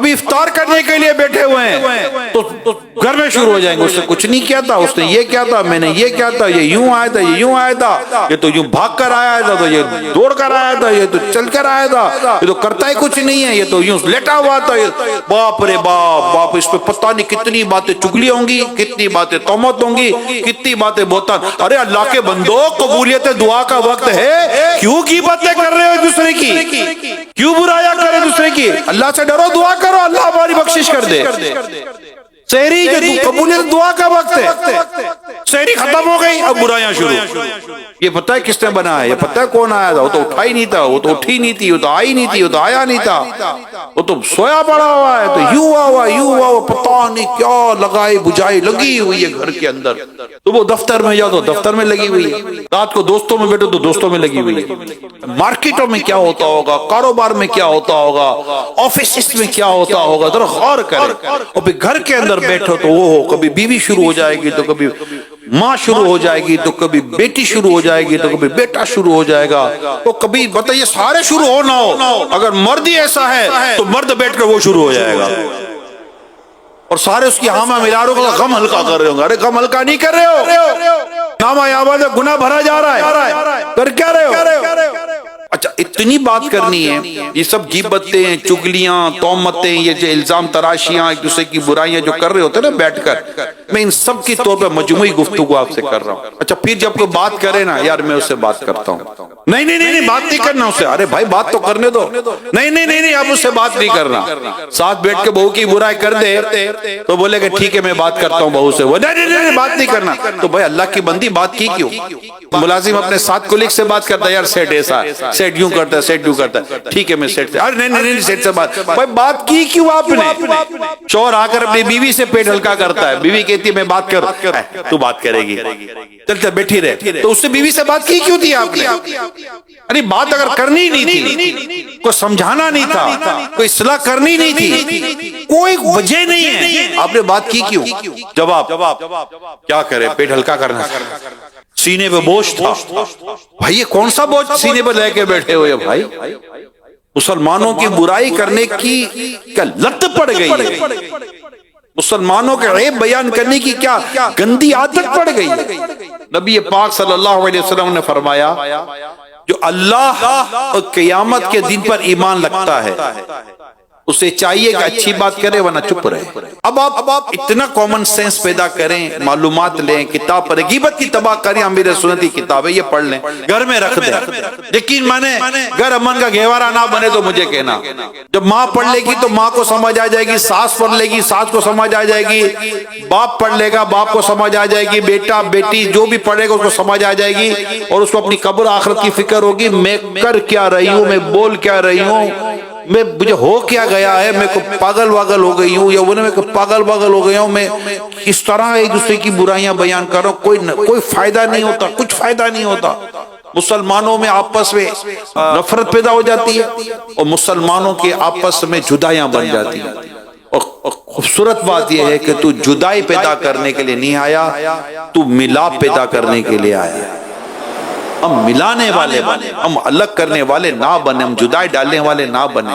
ابھی افطار کرنے کے لیے بیٹھے ہوئے ہیں تو گھر میں شروع ہو جائیں گے، اس نے کچھ نہیں کیا تھا، اس نے یہ کیا تھا، میں نے یہ کیا تھا، یہ یوں آیا تھا، یہ یوں آیا تھا، یہ تو یوں بھاگ کر آیا تھا، تو یہ دوڑ کر آیا تھا، یہ تو چل کر آیا تھا، یہ تو کرتا ہی کچھ نہیں ہے، یہ تو یوں لیٹا ہوا تھا۔ باپ رے باپ باپ، اس پہ پتہ نہیں کتنی باتیں چگلی ہوں گی، کتنی باتیں تہمت ہوں گی، کتنی باتیں بہتان۔ ارے اللہ کے بندو، قبولیت دعا کا وقت ہے، کیوں کی باتیں کر رہے ہو دوسرے کی، کیوں برایا کرے دوسرے کی؟ اللہ سے ڈرو، دعا کرو، اللہ ہماری بخشش کر دے۔ سحری جو قبولیت دعا کا وقت ہے، سحری ختم ہو گئی، اب برائیاں شروع۔ یہ پتہ ہے کس نے بنایا، یہ پتہ ہے کون آیا تھا، وہ تو اٹھا ہی نہیں تھا، وہ تو اٹھی نہیں تھی، وہ تو آئی نہیں تھی، وہ تو آیا نہیں تھا، وہ تو سویا پڑا ہوا ہے، تو یوں ہوا یوں ہوا، پتہ نہیں کیا لگائی بجائی لگی ہوئی ہے گھر کے اندر۔ تو وہ دفتر میں جاؤ تو دفتر میں لگی ہوئی ہے، رات کو دوستوں میں بیٹھو تو دوستوں میں لگی ہوئی ہے، مارکیٹوں میں کیا ہوتا ہوگا، کاروبار میں کیا ہوتا ہوگا، آفیسز میں کیا ہوتا ہوگا، ذرا غور کرے۔ اور پھر گھر کے اندر بیٹھو تو وہ کبھی بیوی شروع ہو جائے گی، تو کبھی ماں شروع ہو جائے گی، تو کبھی بیٹی شروع ہو جائے گی، تو کبھی بیٹا شروع ہو جائے گا، تو کبھی بتائیے سارے شروع ہو نہ ہو، اگر مرد ہی ایسا ہے تو مرد بیٹھ کر وہ شروع ہو جائے گا، اور سارے اس کی ہامہ ملاروں کا غم ہلکا کر رہے ہوں گے۔ ارے غم ہلکا نہیں کر رہے ہو، نامہ یاباد گناہ بھرا جا رہا ہے، کر کیا رہے ہو؟ اچھا اتنی بات کرنی ہے، یہ سب غیبتیں، چگلیاں، تہمتیں، یہ جو الزام تراشیاں، ایک دوسرے کی برائیاں جو کر رہے ہوتے ہیں نا بیٹھ کر، میں ان سب کی طور پہ مجموعی گفتگو آپ سے کر رہا ہوں۔ اچھا پھر جب کوئی بات کرے نا، یار میں اس سے بات کرتا ہوں، نہیں نہیں نہیں بات نہیں کرنا اس سے، ارے بھائی بات تو کرنے دو، نہیں نہیں نہیں اب اس سے بات نہیں کرنا، ساتھ بیٹھ کے بہو کی برائی کر دے تو بولے کہ ٹھیک ہے میں بات کرتا ہوں بہو سے، وہ نہیں نہیں نہیں بات نہیں کرنا، تو بھائی اللہ کی بندی بات کی کیوں؟ ملازم اپنے ساتھ کولیگ سے بات کرتا ہے، یار سیٹ ایسا ہے، سیٹ یوں کرتا ہے، سیٹ یوں کرتا ہے، ٹھیک ہے میں سیٹ سے، ارے نہیں نہیں نہیں سیٹ سے بات، بھائی بات کی کیوں آپ نے؟ شوہر آ کر اپنی بیوی سے پیٹ ہلکا کرتا ہے، بیوی کہتی ہے میں بات کر، تو بات کرے گی، چلتے بیٹھی رہے، تو اس سے بیوی سے بات کی کیوں تھی آپ نے؟ ارے بات اگر کرنی نہیں تھی، کوئی سمجھانا نہیں تھا، کوئی اصلاح کرنی نہیں تھی، کوئی وجہ نہیں ہے، آپ نے بات کی کیوں؟ جواب کیا کرے، پیٹ ہلکا کرنا، سینے پہ بوجھ تھا۔ بھائی یہ کون سا بوجھ سینے پہ لے کے بیٹھے ہوئے بھائی؟ مسلمانوں کی برائی کرنے کی کیا لت پڑ گئی ہے، مسلمانوں کے عیب بیان کرنے کی کیا گندی عادت پڑ گئی ہے۔ نبی پاک صلی اللہ علیہ وسلم نے فرمایا جو اللہ اور قیامت کے دن پر ایمان رکھتا ہے اسے چاہیے کہ اچھی بات کرے ورنہ چپ رہے۔ اب آپ اتنا کامن سینس پیدا کریں، معلومات لیں، کتاب پڑھیں، غیبت کی تباہ کاری امیر سنت کی کتاب ہے، یہ پڑھ لیں، گھر میں رکھ دیں، یقین مانے گھر امن کا گہوارہ نہ بنے تو مجھے کہنا، جب ماں پڑھ لے گی تو ماں کو سمجھ آ جائے گی، ساس پڑھ لے گی ساس کو سمجھ آ جائے گی، باپ پڑھ لے گا باپ کو سمجھ آ جائے گی، بیٹا بیٹی جو بھی پڑھے گا اس کو سمجھ آ جائے گی، اور اس کو اپنی قبر آخرت کی فکر ہوگی، میں کر کیا رہی ہوں، میں بول کیا رہی ہوں، میں مجھے ہو کیا گیا ہے، میں کو پاگل واگل ہو گئی ہوں، یا وہ میں پاگل واگل ہو گیا ہوں، میں اس طرح ایک دوسرے کی برائیاں بیان کر رہا ہوں، کوئی فائدہ نہیں ہوتا، کچھ فائدہ نہیں ہوتا۔ مسلمانوں میں آپس میں نفرت پیدا ہو جاتی ہے، اور مسلمانوں کے آپس میں جدائیاں بن جاتی ہیں۔ اور خوبصورت بات یہ ہے کہ تو جدائی پیدا کرنے کے لیے نہیں آیا، تو ملاپ پیدا کرنے کے لیے آیا۔ ہم ملانے والے بنے، ہم الگ کرنے والے نہ بنے، ہم جدائی ڈالنے والے نہ بنے۔